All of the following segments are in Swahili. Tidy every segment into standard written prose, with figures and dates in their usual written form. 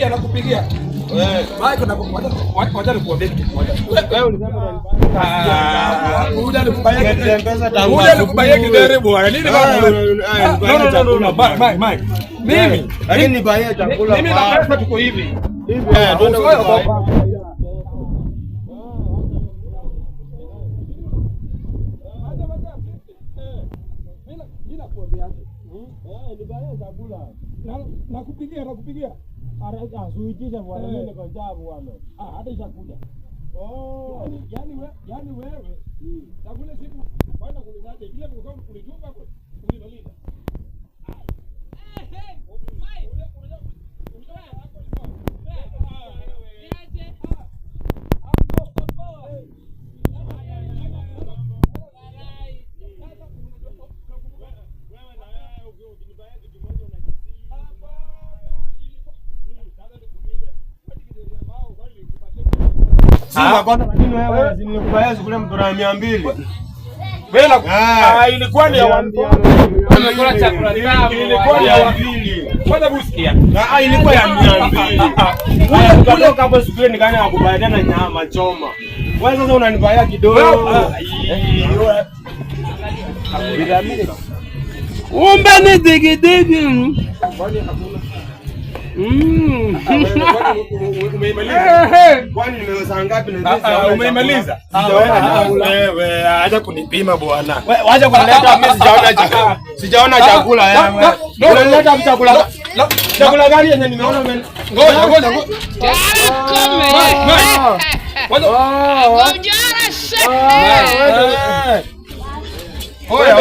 Nakupigia. Mike wacha nikuambie kitu moja. Wewe ulisema unanibaya kidere bwana. Nini bwana? No. Mike. Mimi. Lakini nibaya chakula. Mimi na pesa tuko hivi. Nakupigia. Asuitisha bwana, mimi niko njaa bwana. Hata chakula. Yani wewe chakula siku kwenda kulizaje kile mko kulitupa kulimaliza. Lakini wewe zinikubaya zikule mtura 200. Ilikuwa ni ya 100. Amekula chakula tamu. Ilikuwa ni ya 200. Kwanza busikia. Ilikuwa ya 200. Wewe kama siku ni gani nakubaya na nyama choma. Wewe sasa unanibaya kidogo. Umbe ni digidigi. Kwani nimeweza ngapi na hizi? Umeimaliza? Wewe acha kunipima bwana. Wacha kunileta mimi sijaona chakula yangu. Unaleta chakula. Chakula gani yenye nimeona mimi? Ngoja. Oya.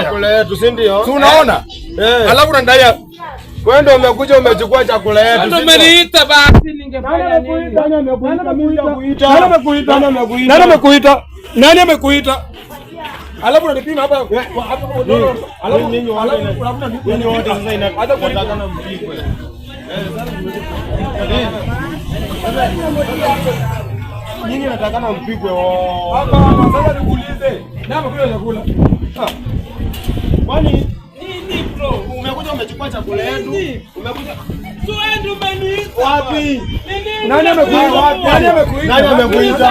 Chakula yetu si ndio? Tunaona? Alafu unadai wewe ndio umekuja umechukua chakula yetu. Ndio umeniita basi ningefanya nini? Nani amekuita? Alafu unanipima hapa. Alafu ninyi wote sasa inataka na mpigwe. Ninyi nataka na mpigwe hapa. Sasa nikuulize. Nani amekula chakula? Kwani nini bro? Umekuja umechukua chakula yetu. Umekuja. Tuende umeniita. Wapi? Nani amekuita? Nani amekuita?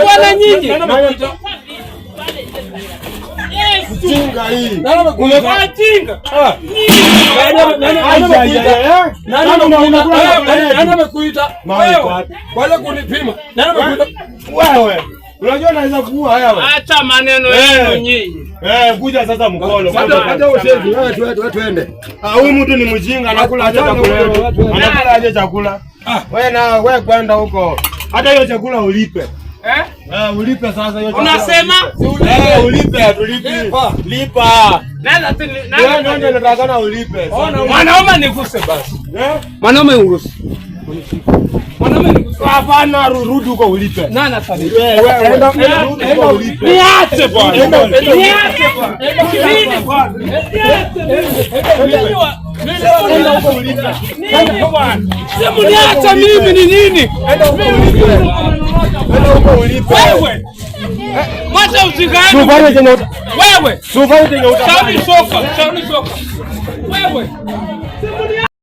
Bwana nyinyi. Nani amekuita? Jinga hii. Nani amekuita? Jinga. Nani amekuita? Wala kunipima. Nani amekuita? Wewe. Unajua naweza kuua wewe. Acha maneno yenu nyinyi. Kuja sasa mkono. Hata ushenzi wewe twende. Huyu mtu ni mjinga anakula aje chakula. Anakula aje chakula. Wewe kwenda huko. Hata hiyo chakula ulipe. Ulipe sasa hiyo chakula. Unasema? Ulipe, lipa. Nani nataka ulipe. Mwanaume niguse basi. Mwanaume nguse. Hapana, rudi huko ulipe. Nani afanye? Enda ulipe. Niache bwana. Niache bwana. Nini bwana? Enda huko ulipe. Nini bwana? Sema niache mimi ni nini? Enda huko ulipe. Wewe. Mwacha usigani. Sufari tena. Wewe. Sufari tena. Shauri soka. Wewe.